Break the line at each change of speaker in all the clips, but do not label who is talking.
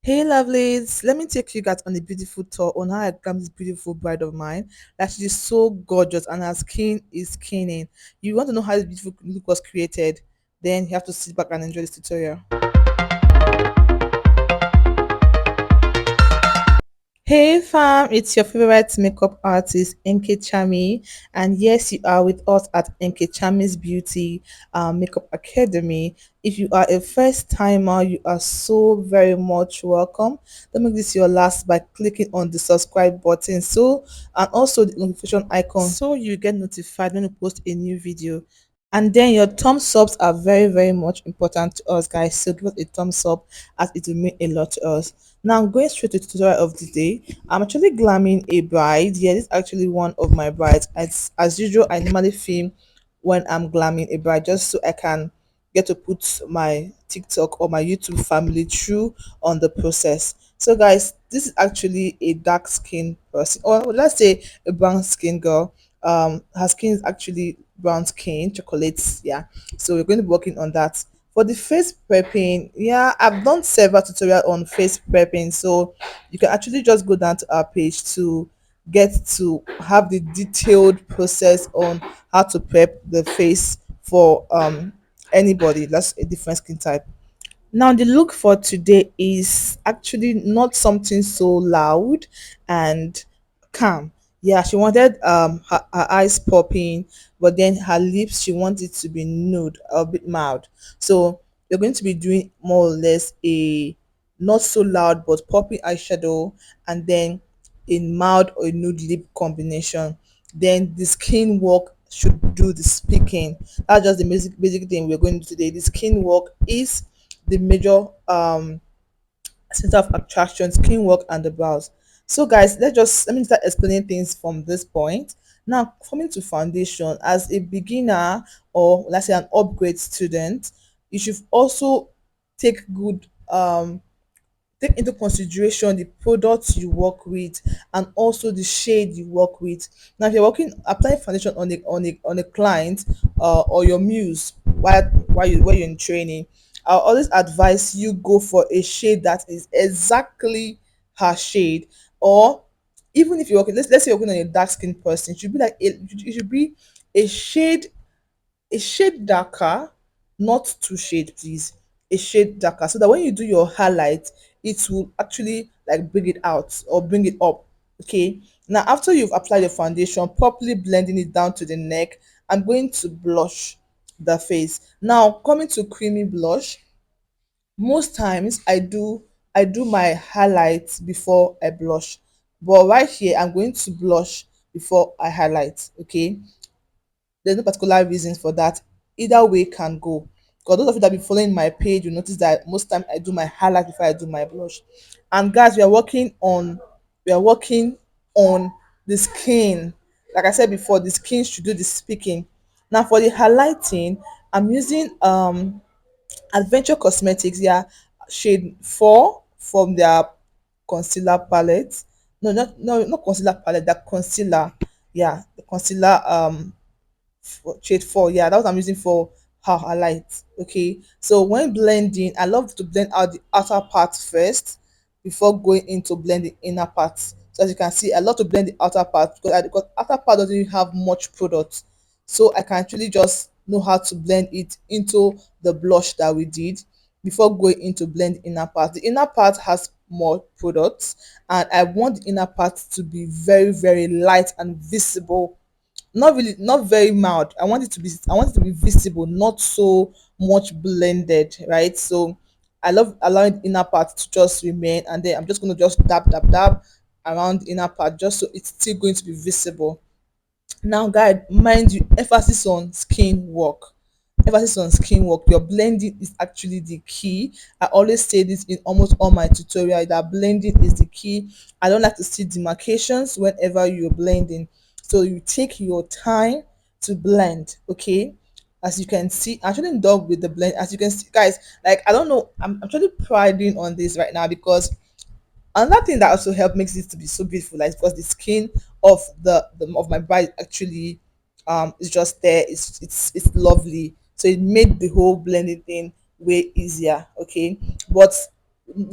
Hey lovelies, let me take you guys on a beautiful tour on how I glam this beautiful bride of mine. That she is so gorgeous and her skin is skinning. You want to know how this beautiful look was created? Then you have to sit back and enjoy this tutorial. Hey fam, it's your favorite makeup artist NK Chami, and yes, you are with us at NK Chami's Beauty Makeup Academy. If you are a first timer, you are so very much welcome. Don't make this your last by clicking on the subscribe button, and also the notification icon, so you get notified when we post a new video. And then your thumbs ups are very, very much important to us, guys. So give us a thumbs up as it will mean a lot to us. Now I'm going straight to the tutorial of the day. I'm actually glamming a bride. Yeah, this is actually one of my brides. As usual, I normally film when I'm glamming a bride just so I can get to put my TikTok or my YouTube family through on the process. So guys, this is actually a dark skin person, or let's say a brown skin girl. Her skin is actually brown skin, chocolates, yeah. So we're going to be working on that. For the face prepping, yeah, I've done several tutorial on face prepping, so you can actually just go down to our page to get to have the detailed process on how to prep the face for anybody that's a different skin type. Now, the look for today is actually not something so loud and calm. Yeah, she wanted her eyes popping, but then her lips she wanted to be nude, a bit mild. So we're going to be doing more or less a not so loud but popping eyeshadow, and then a mild or a nude lip combination. Then the skin work should do the speaking. That's just the basic thing we're going to do today. The skin work is the major center of attraction, skin work, and the brows. So, guys, let me start explaining things from this point. Now, coming to foundation, as a beginner or let's say an upgrade student, you should also take good take into consideration the products you work with and also the shade you work with. Now, if you're working applying foundation on a client or your muse while you're in training, I'll always advise you go for a shade that is exactly her shade. Or even if you're working, let's say you're working on a dark skinned person, it should be a shade a shade darker, not too shade, please. A shade darker, so that when you do your highlight, it will actually like bring it out or bring it up. Okay. Now, after you've applied your foundation, properly blending it down to the neck, I'm going to blush the face. Now, coming to creamy blush, most times I do my highlights before I blush, but right here I'm going to blush before I highlight. Okay, there's no particular reasons for that. Either way can go. Because those of you that be following my page, you notice that most time I do my highlight before I do my blush. And guys, we are working on the skin. Like I said before, the skin should do the speaking. Now for the highlighting, I'm using Adventure Cosmetics, yeah, shade 4 from their concealer palette. No, not concealer palette, that concealer. Yeah, the concealer shade 4, yeah, that's what I'm using for her highlight. Okay, so when blending, I love to blend out the outer part first before going into blend the inner part. So as you can see, I love to blend the outer part because outer part doesn't really have much product, so I can actually just know how to blend it into the blush that we did before going into blend the inner part. The inner part has more products, and I want the inner part to be very, very light and visible, not very mild. I want it to be visible, not so much blended, right? So I love allowing the inner part to just remain, and then I'm just going to just dab around the inner part just so it's still going to be visible. Now, guys, mind you, emphasis on skin work. Your blending is actually the key. I always say this in almost all my tutorial, that blending is the key. I don't like to see demarcations whenever you're blending, so you take your time to blend. Okay, as you can see, I'm actually done with the blend. As you can see, guys, like I don't know, I'm actually priding on this right now because another thing that also helped makes it to be so beautiful, like because the skin of the of my bride actually is just there. It's lovely, so it made the whole blending thing way easier. Okay, but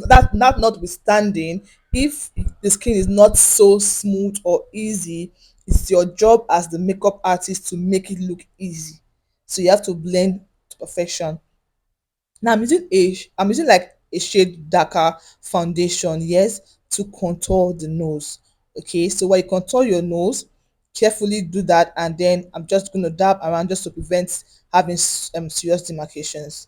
That notwithstanding, if the skin is not so smooth or easy, it's your job as the makeup artist to make it look easy. So you have to blend to perfection. Now I'm using like a shade darker foundation, yes, to contour the nose. Okay, so when you contour your nose, carefully do that, and then I'm just gonna dab around just to prevent having serious demarcations.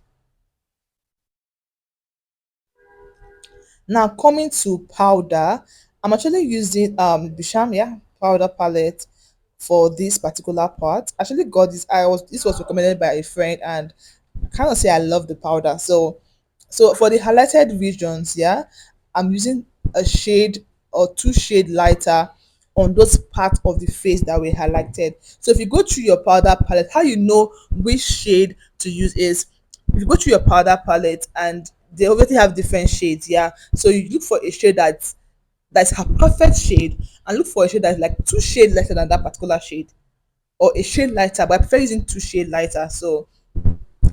Now coming to powder, I'm actually using Bisham, yeah, powder palette for this particular part. Actually got this. This was recommended by a friend, and kind of say I love the powder. So for the highlighted regions, yeah, I'm using a shade or two shade lighter on those parts of the face that were highlighted. So if you go through your powder palette, how you know which shade to use is if you go through your powder palette and they obviously have different shades, yeah. So you look for a shade that's her perfect shade and look for a shade that's like two shade lighter than that particular shade or a shade lighter, but I prefer using two shade lighter. So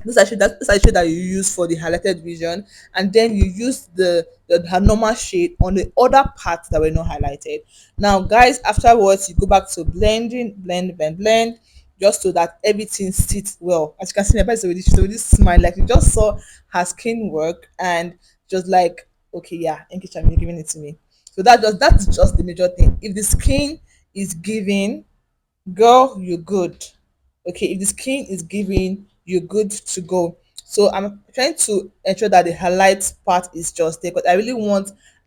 this are shade that you use for the highlighted region, and then you use the her normal shade on the other parts that were not highlighted. Now guys, afterwards you go back to blending, blend, just so that everything sits well. As you can see, my best already, she's already smile like you just saw her skin work, and just like, okay, yeah, thank you, Chami, you're giving it to me. So that's just the major thing. If the skin is giving, girl, you're good. Okay, if the skin is giving, you're good to go. So I'm trying to ensure that the highlight part is just there, because I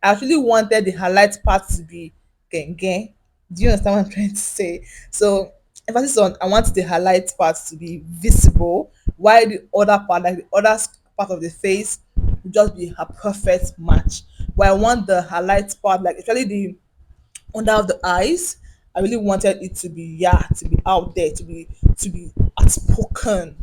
actually wanted the highlight part to be gang. Do you understand what I'm trying to say? So emphasis on, I want the highlight part to be visible, while the other part, like the other part of the face, will just be a perfect match. But I want the highlight part, like especially the under of the eyes, I really wanted it to be, yeah, to be out there, to be outspoken,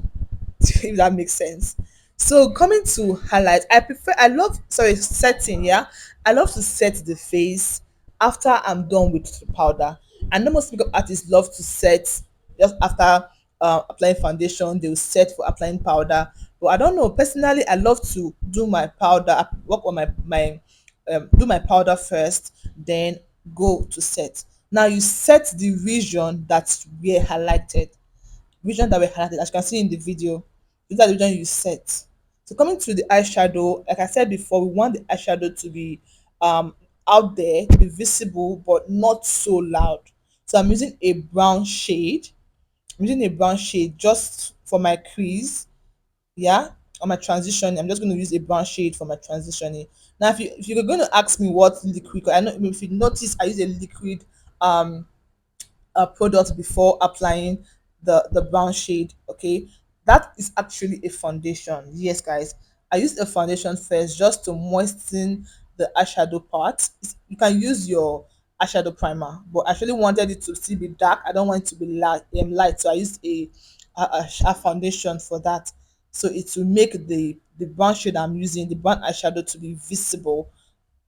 if that makes sense. So coming to highlight, I love, sorry, setting, yeah. I love to set the face after I'm done with the powder. I know most makeup artists love to set just after applying foundation, they'll set for applying powder. But I don't know. Personally, I love to do my powder, work on my do my powder first, then go to set. Now you set the region that were highlighted, region that were highlighted, as you can see in the video. These are the region you set. So coming to the eyeshadow, like I said before, we want the eyeshadow to be um out there, to be visible, but not so loud. So I'm using a brown shade. I'm using a brown shade just for my crease, yeah, on my transition. I'm just going to use a brown shade for my transitioning. Now if you're going to ask me what liquid, 'cause I know if you notice I use a liquid um product before applying the brown shade. Okay, that is actually a foundation. Yes guys, I used a foundation first just to moisten the eyeshadow part. You can use your eyeshadow primer, but I actually wanted it to still be dark. I don't want it to be light, so I used a foundation for that. So it will make the brown shade I'm using, the brown eyeshadow, to be visible.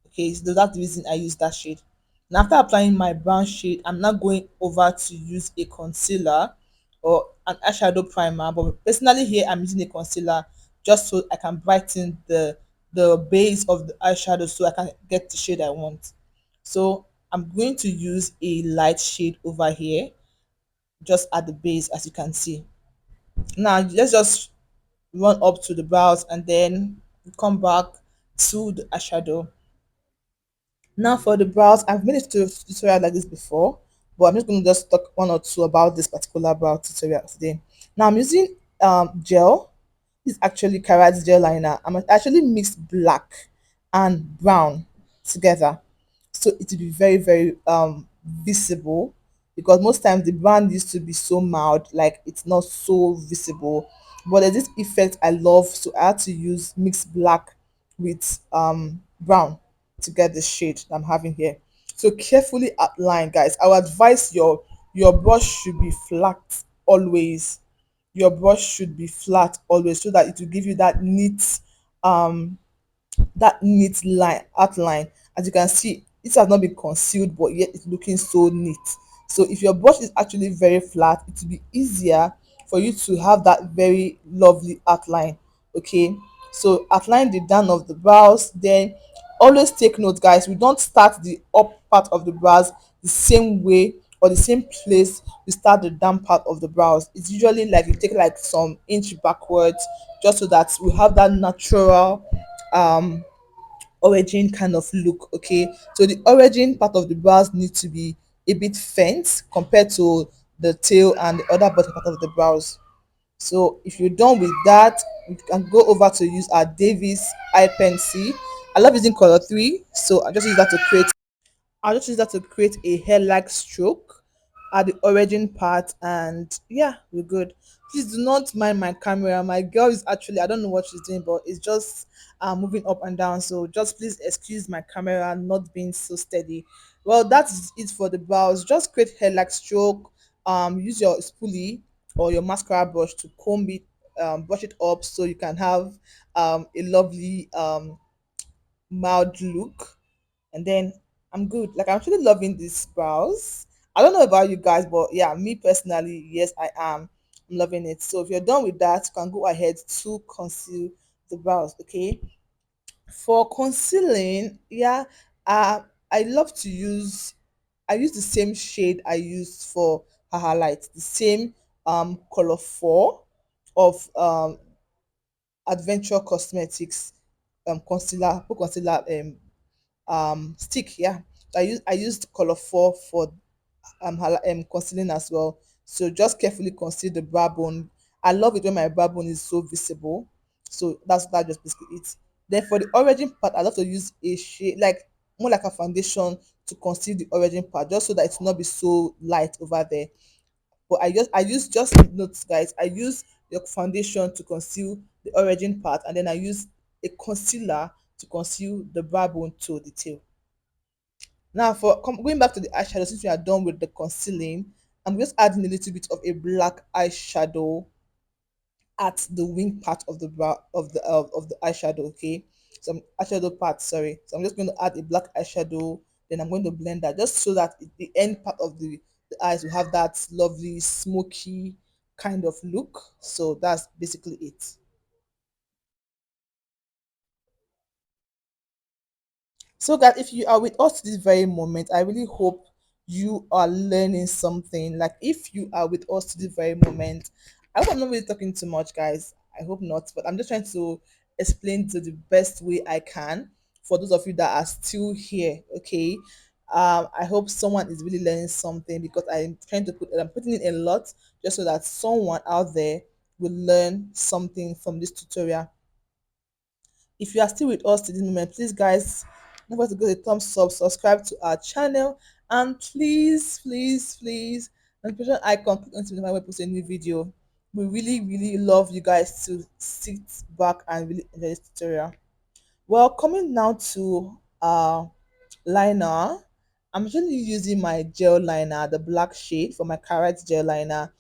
Okay, so that's the reason I use that shade. Now after applying my brown shade, I'm now going over to use a concealer or an eyeshadow primer. But personally here, I'm using a concealer just so I can brighten the base of the eyeshadow so I can get the shade I want. So I'm going to use a light shade over here, just at the base, as you can see. Now let's just run up to the brows and then come back to the eyeshadow. Now for the brows, I've made a tutorial like this before, but I'm just going to just talk one or two about this particular brow tutorial today. Now I'm using gel. This is actually Karat's gel liner. I'm actually mixed black and brown together, so it will be very visible, because most times the brown used to be so mild, like it's not so visible. But there's this effect I love, so I had to use mixed black with brown to get the shade that I'm having here. So carefully outline, guys. I would advise your brush should be flat always. Your brush should be flat always, so that it will give you um that neat line outline. As you can see, it has not been concealed, but yet it's looking so neat. So if your brush is actually very flat, it will be easier for you to have that very lovely outline. Okay, So outline the down of the brows. Then always take note, guys, we don't start the up part of the brows the same way or the same place we start the down part of the brows. It's usually like you take like some inch backwards, just so that we have that natural um origin kind of look. Okay, so the origin part of the brows need to be a bit faint compared to the tail and the other bottom part of the brows. So if you're done with that, we can go over to use our Davis eye pencil. I love using color 3, so I just use that to create I'll just use that to create a hair-like stroke at the origin part, and yeah, we're good. Please do not mind my camera. My girl is actually, I don't know what she's doing, but it's just moving up and down. So just please excuse my camera not being so steady. Well, that is it for the brows. Just create hair-like stroke. Use your spoolie or your mascara brush to comb it, brush it up so you can have a lovely mild look, and then I'm good. Like, I'm actually loving these brows. I don't know about you guys, but yeah, me personally, yes, I am. I'm loving it. So if you're done with that, you can go ahead to conceal the brows. Okay. For concealing, yeah, I love to use. I use the same shade I used for highlight, the same color 4 of Adventure Cosmetics concealer stick. Yeah, I used color 4 for concealing as well. So just carefully conceal the brow bone. I love it when my brow bone is so visible. So that's just basically it. Then for the origin part, I love to use a shade like more like a foundation to conceal the origin part, just so that it will not be so light over there. But I use just notes, guys. I use the foundation to conceal the origin part, and then I use a concealer to conceal the brow bone to the tail. Now, for going back to the eyeshadow, since we are done with the concealing, I'm just adding a little bit of a black eyeshadow at the wing part of the brow of the eyeshadow. Okay, some eyeshadow part. Sorry, so I'm just going to add a black eyeshadow. Then I'm going to blend that just so that the end part of the eyes will have that lovely smoky kind of look. So that's basically it. So that if you are with us this very moment, I really hope you are learning something. Like, if you are with us this very moment, I hope I'm not really talking too much, guys. I hope not, but I'm just trying to explain to the best way I can for those of you that are still here. Okay. I hope someone is really learning something, because I'm putting in a lot just so that someone out there will learn something from this tutorial. If you are still with us to this moment, please, guys, don't forget to give a thumbs up, subscribe to our channel, and please, please, please, notification icon, click on to notify when we post a new video. We really, really love you guys to sit back and really enjoy this tutorial. Well, coming now to liner, I'm actually using my gel liner, the black shade for my carrot gel liner,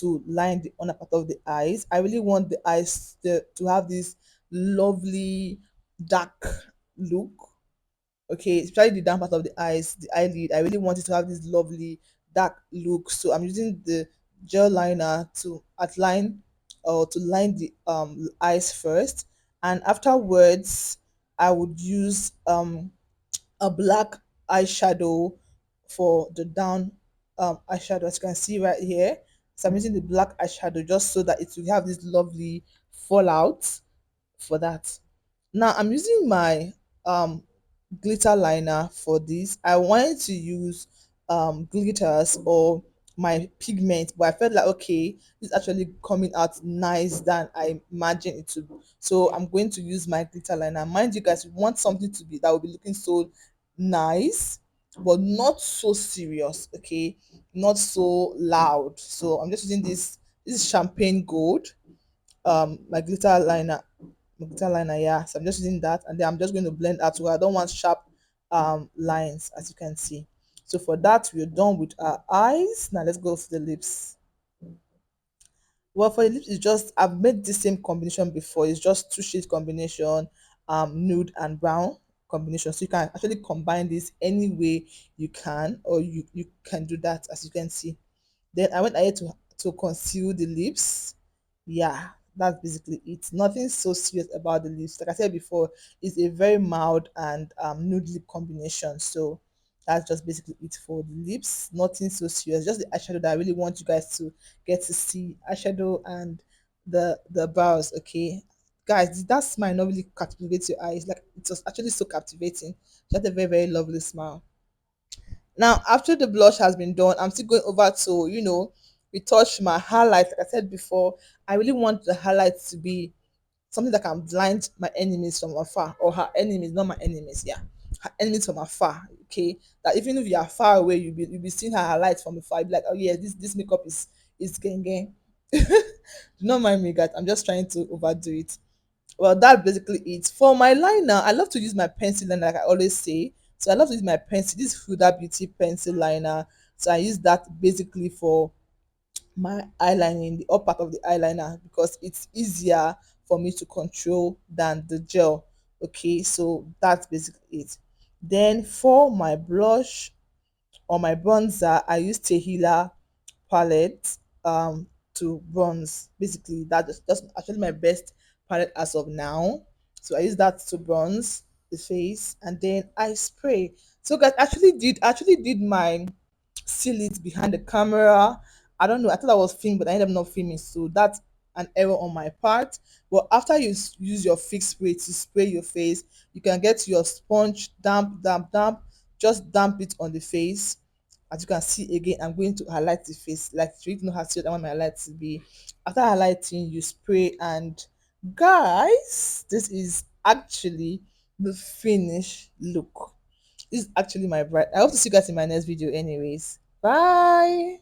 to line the inner part of the eyes. I really want the eyes to have this lovely dark look. Okay, especially the down part of the eyes, the eyelid. I really want it to have this lovely dark look. So I'm using the gel liner to outline or to line the eyes first, and afterwards I would use a black eyeshadow for the down eyeshadow, as you can see right here. So I'm using the black eyeshadow just so that it will have this lovely fallout for that. Now I'm using my um glitter liner for this. I wanted to use glitters or my pigment, but I felt like, okay, this is actually coming out nice than I imagined it to be. So I'm going to use my glitter liner. Mind you, guys, we want something to be that will be looking so nice, but not so serious. Okay, not so loud. So I'm just using this is champagne gold, my glitter liner, yeah. So I'm just using that, and then I'm just going to blend out, so I don't want sharp lines, as you can see. So for that, we're done with our eyes. Now let's go for the lips. Well, for the lips, it's just, I've made the same combination before. It's just two shade combination, nude and brown combination. So you can actually combine this any way you can, or you can do that, as you can see. Then I went ahead to conceal the lips. Yeah, That's basically it. Nothing so serious about the lips. Like I said before, it's a very mild and nude lip combination. So that's just basically it for the lips. Nothing so serious. Just the eyeshadow that I really want you guys to get to see. Eyeshadow and the brows. Okay, guys, that smile not really captivates your eyes. Like it was actually so captivating. She had a very very lovely smile. Now, after the blush has been done, I'm still going over to, retouch my highlight. Like I said before, I really want the highlights to be something that can blind my enemies from afar, or her enemies, not my enemies, yeah. Her enemies from afar, okay? That even if you are far away, you'll be seeing her highlights from afar. You'll be like, oh yeah, this makeup is gang gang. Do not mind me, guys. I'm just trying to overdo it. Well, that's basically it. For my liner, I love to use my pencil liner, like I always say. So I love to use my pencil, this Huda Beauty pencil liner. So I use that basically for my eyelining, the up part of the eyeliner, because it's easier for me to control than the gel. Okay, so that's basically it. Then for my blush or my bronzer, I use Tehila palette to bronze. Basically, that's actually my best palette as of now. So I use that to bronze the face, and then I spray. So guys, actually did my seal it behind the camera. I don't know. I thought I was filming, but I ended up not filming. So that's an error on my part. But after you use your fixed spray to spray your face, you can get your sponge damp, damp, damp. Just damp it on the face. As you can see again, I'm going to highlight the face. Like you know how serious I want my highlight to be. After highlighting, you spray, and guys, this is actually the finished look. This is actually my bright. I hope to see you guys in my next video anyways. Bye.